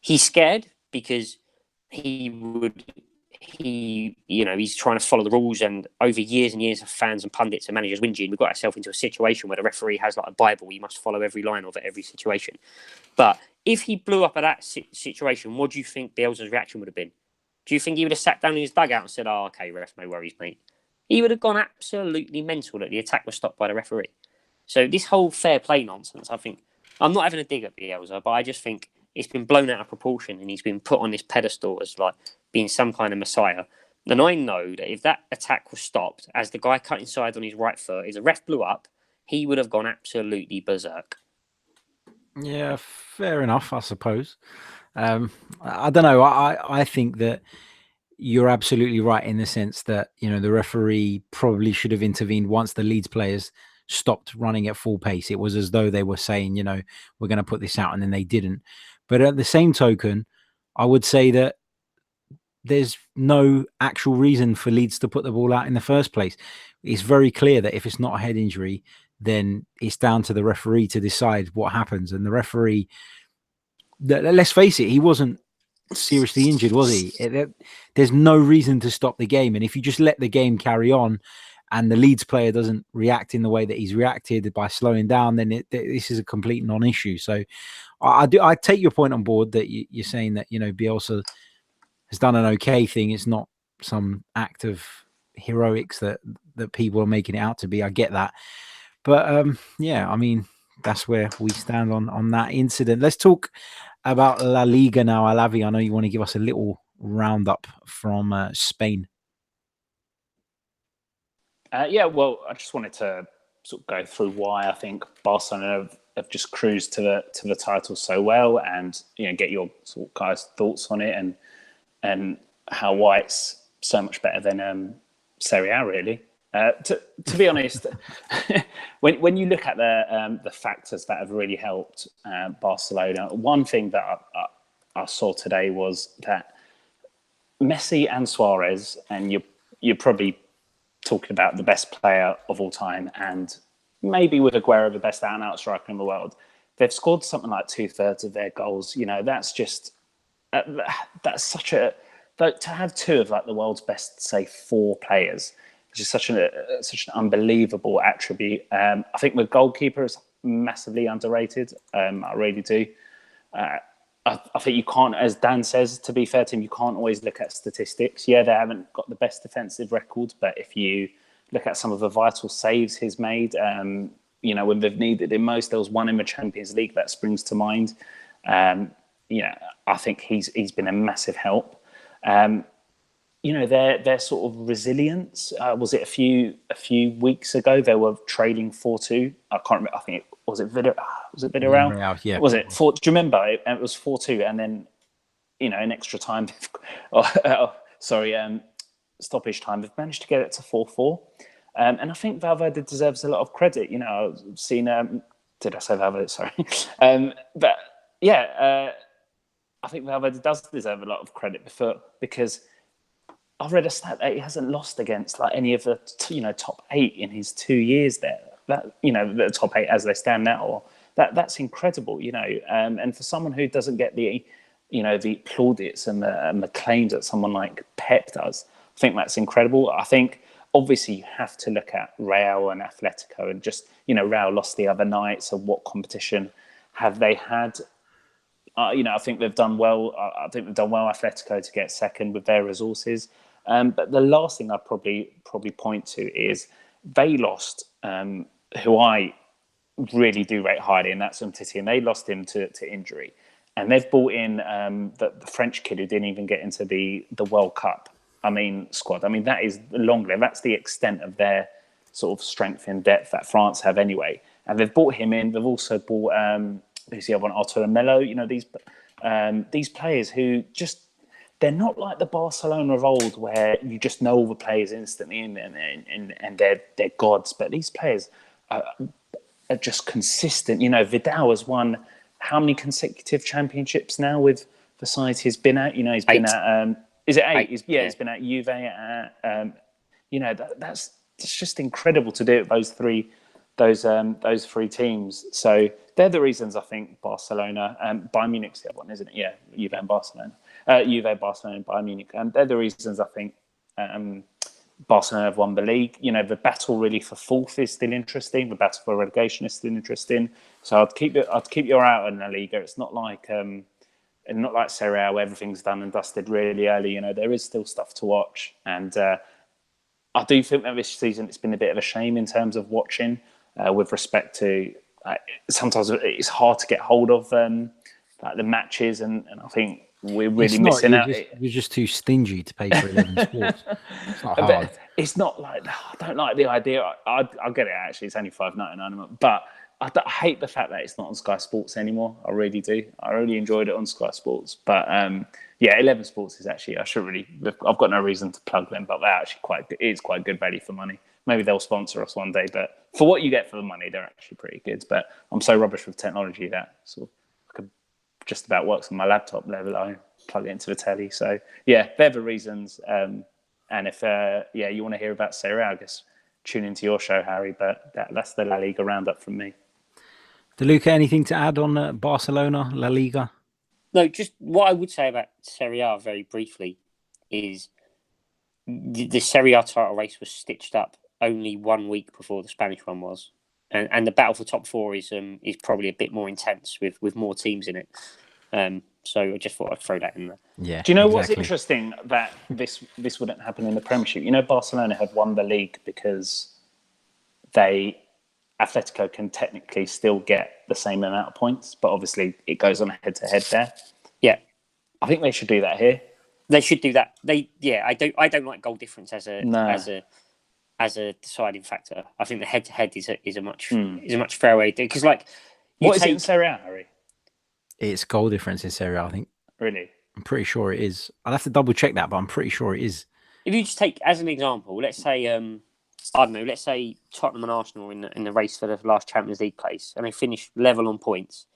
Speaker 2: He's scared because he's trying to follow the rules, and over years and years of fans and pundits and managers whinging, we've got ourselves into a situation where the referee has a Bible. You must follow every line of it, every situation. But if he blew up at that situation, what do you think Bielsa's reaction would have been? Do you think he would have sat down in his dugout and said, "Oh, okay, ref, no worries, mate"? He would have gone absolutely mental that the attack was stopped by the referee. So this whole fair play nonsense, I think, I'm not having a dig at Bielsa, but I just think it's been blown out of proportion and he's been put on this pedestal as being some kind of messiah. And I know that if that attack was stopped, as the guy cut inside on his right foot, as the ref blew up, he would have gone absolutely berserk.
Speaker 1: Yeah, fair enough, I suppose. I don't know. I think that you're absolutely right in the sense that, the referee probably should have intervened once the Leeds players stopped running at full pace. It was as though they were saying, we're going to put this out, and then they didn't. But at the same token, I would say that there's no actual reason for Leeds to put the ball out in the first place. It's very clear that if it's not a head injury, then it's down to the referee to decide what happens. And the referee, let's face it, he wasn't seriously injured, was he? There's no reason to stop the game. And if you just let the game carry on and the Leeds player doesn't react in the way that he's reacted by slowing down, then this is a complete non-issue. So I take your point on board that you're saying that, Bielsa has done an okay thing. It's not some act of heroics that people are making it out to be. I get that. But that's where we stand on that incident. Let's talk about La Liga now. Alavi, I know you want to give us a little roundup from Spain.
Speaker 3: Well, I just wanted to sort of go through why I think Barcelona have just cruised to the title so well, and get your sort of guys' thoughts on it, and why it's so much better than Serie A, really. To be honest, when you look at the factors that have really helped Barcelona, one thing that I saw today was that Messi and Suarez, and you're probably talking about the best player of all time and maybe with Aguero the best out-and-out striker in the world, they've scored something like 2/3 of their goals. That's just that's such a to have two of like the world's best, say, 4 players, which is such an unbelievable attribute. I think the goalkeeper is massively underrated. I really do. I think you can't, as Dan says, to be fair to him, you can't always look at statistics. Yeah, they haven't got the best defensive record, but if you look at some of the vital saves he's made, when they've needed him most, there was one in the Champions League that springs to mind. I think he's been a massive help. Their sort of resilience. Was it a few weeks ago they were trailing 4-2? I can't remember. I think was it Villarreal?
Speaker 1: Yeah.
Speaker 3: Was it 4? Do you remember? It was 4-2, and then in extra time. Stoppage time. They've managed to get it to 4-4, and I think Valverde deserves a lot of credit. I've seen. Did I say Valverde? Sorry, but yeah, I think Valverde does deserve a lot of credit because I've read a stat that he hasn't lost against like any of the top 8 in his 2 years there. That the top 8 as they stand now, that's incredible. And for someone who doesn't get the the plaudits and the claims that someone like Pep does, I think that's incredible. I think obviously you have to look at Real and Atletico and just Real lost the other night, so what competition have they had? I think they've done well. I think they've done well, Atletico, to get second with their resources. But the last thing I'd probably point to is they lost, who I really do rate highly, and that's Umtiti, and they lost him to injury. And they've brought in the French kid who didn't even get into the World Cup. Squad. That is long lived. That's the extent of their sort of strength and depth that France have anyway. And they've brought him in. They've also brought who's the other one? Arturo Melo. These players who just, they're not like the Barcelona of old where you just know all the players instantly and they're gods. But these players are just consistent. Vidal has won how many consecutive championships now with the side he's been at? He's been at. Is it 8? He's been at Juve. That's just incredible to do it. Those 3 teams. So they're the reasons I think Barcelona and Bayern Munich's the other one, isn't it? Yeah, Juve and Barcelona. Juve, Barcelona, and Bayern Munich. And they're the reasons I think Barcelona have won the league. The battle really for 4th is still interesting. The battle for relegation is still interesting. So I'd keep your eye out on La Liga. It's not like Serie A where everything's done and dusted really early. There is still stuff to watch. And I do think that this season it's been a bit of a shame in terms of watching with respect to sometimes it's hard to get hold of the matches. And I think we're really missing out.
Speaker 1: You're just too stingy to pay for 11 sports. It's not hard.
Speaker 3: It's not like, I don't like the idea. I'll get it actually. It's only $5.99, but I hate the fact that it's not on Sky Sports anymore. I really do. I really enjoyed it on Sky Sports. But 11 Sports is actually, I've got no reason to plug them, but they're actually it's quite good value for money. Maybe they'll sponsor us one day, but for what you get for the money, they're actually pretty good. But I'm so rubbish with technology that sort of just about works on my laptop, let alone plug it into the telly. So yeah, they're the reasons. And if you want to hear about Serie A, I guess tune into your show, Harry. But that's the La Liga roundup from me.
Speaker 1: DeLuca, anything to add on Barcelona, La Liga?
Speaker 2: No, just what I would say about Serie A very briefly is the Serie A title race was stitched up only 1 week before the Spanish one was. And the battle for top 4 is probably a bit more intense with more teams in it. So I just thought I'd throw that in there.
Speaker 1: Yeah.
Speaker 3: Do you know what's interesting that this wouldn't happen in the Premiership? Barcelona have won the league because Atletico can technically still get the same amount of points, but obviously it goes on head-to-head there.
Speaker 2: Yeah,
Speaker 3: I think they should do that here.
Speaker 2: They should do that. I don't like goal difference as a deciding factor. I think the head-to-head is a much fairer way to do it. Because
Speaker 3: what is it in Serie A, Harry?
Speaker 1: It's goal difference in Serie A, I think.
Speaker 3: Really?
Speaker 1: I'm pretty sure it is. I'll have to double check that, but I'm pretty sure it is.
Speaker 2: If you just take as an example, let's say I don't know, let's say Tottenham and Arsenal in the race for the last Champions League place, and they finish level on points,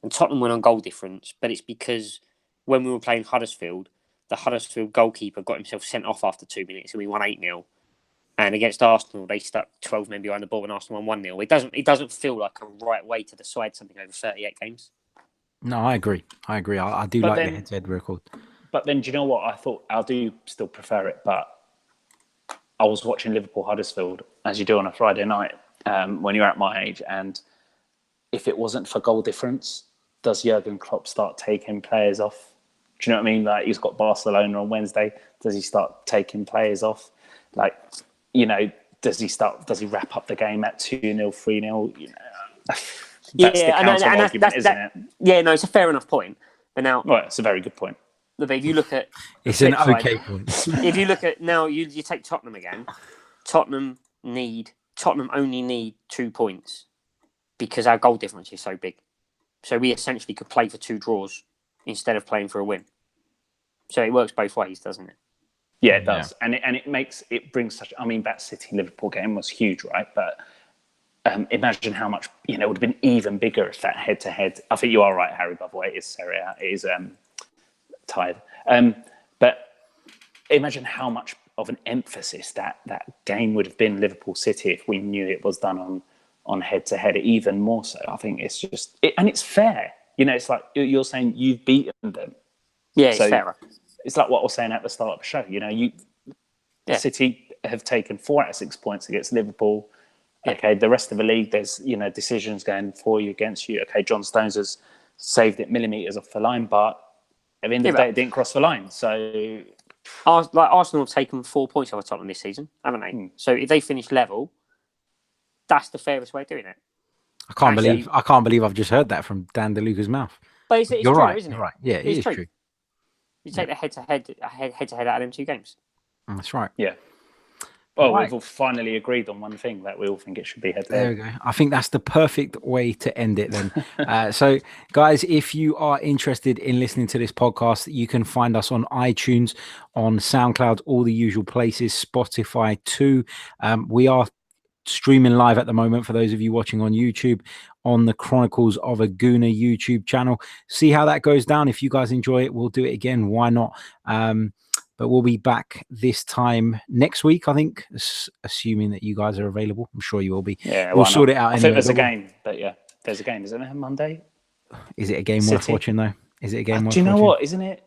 Speaker 2: and Tottenham win on goal difference, but it's because when we were playing Huddersfield, the Huddersfield goalkeeper got himself sent off after 2 minutes, and we won 8-0. And against Arsenal, they stuck 12 men behind the ball and Arsenal won 1-0. It doesn't feel like a right way to decide something over 38 games.
Speaker 1: No, I agree. I do like the head-to-head record.
Speaker 3: But then, do you know what? I thought I do still prefer it, but I was watching Liverpool Huddersfield, as you do on a Friday night, when you're at my age, and if it wasn't for goal difference, does Jurgen Klopp start taking players off? Do you know what I mean? Like, he's got Barcelona on Wednesday. Does he start taking players off? Like, you know, does he wrap up the game at 2-0, 3-0? You know, that's the counter argument, isn't it?
Speaker 2: Yeah, no, it's a fair enough point. But now,
Speaker 3: well, it's a very good point.
Speaker 2: But if you look at,
Speaker 1: it's an okay point.
Speaker 2: If you look at now, you take Tottenham again. Tottenham only need 2 points because our goal difference is so big. So we essentially could play for 2 draws instead of playing for a win. So it works both ways, doesn't it?
Speaker 3: Yeah, it does, and it brings such. I mean, that City Liverpool game was huge, right? But imagine how much it would have been even bigger if that head-to-head. I think you are right, Harry. By the way, it is Serie A. It is tied. But imagine how much of an emphasis that game would have been Liverpool City if we knew it was done on head-to-head. Even more so, I think it's just and it's fair. It's like you're saying you've beaten them.
Speaker 2: Yeah, it's fairer.
Speaker 3: It's like what I was saying at the start of the show. City have taken 4 out of 6 points against Liverpool. Yeah. Okay, the rest of the league, there's decisions going for you, against you. Okay, John Stones has saved it millimetres off the line, but at the end of the day, it didn't cross the line. So,
Speaker 2: Arsenal have taken 4 points over Tottenham this season, haven't they? So if they finish level, that's the fairest way of doing it.
Speaker 1: I can't believe I've just heard that from Dan DeLuca's mouth.
Speaker 2: But it's
Speaker 1: you're
Speaker 2: true,
Speaker 1: right,
Speaker 2: isn't it?
Speaker 1: You're right. Yeah, it is true.
Speaker 2: You take the head-to-head out of them 2 games.
Speaker 1: That's right.
Speaker 3: Yeah. Well, we've all finally agreed on one thing, that we all think it should be head-to-head.
Speaker 1: There we go. I think that's the perfect way to end it then. So, guys, if you are interested in listening to this podcast, you can find us on iTunes, on SoundCloud, all the usual places, Spotify too. We are streaming live at the moment for those of you watching on YouTube on the Chronicles of a Gooner YouTube channel. See how that goes down. If you guys enjoy it, we'll do it again. Why not? But we'll be back this time next week, I think, assuming that you guys are available. I'm sure you will be.
Speaker 3: Yeah,
Speaker 1: we'll sort it out.
Speaker 3: I think there's a game, but there's a game. Isn't there Monday?
Speaker 1: Is it a game worth watching though? Is it a game worth
Speaker 3: watching? Do you know what? Isn't it?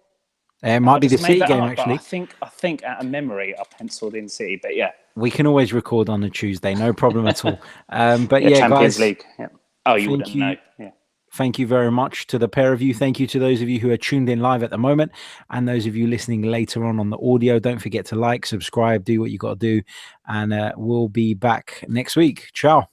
Speaker 1: It might be the City game, actually.
Speaker 3: I think out of memory, I penciled in City, but yeah.
Speaker 1: We can always record on a Tuesday, no problem at all. But
Speaker 3: Champions
Speaker 1: guys,
Speaker 3: League. Yeah. Oh, you wouldn't know. Yeah.
Speaker 1: Thank you very much to the pair of you. Thank you to those of you who are tuned in live at the moment, and those of you listening later on the audio. Don't forget to like, subscribe, do what you got to do, and we'll be back next week. Ciao.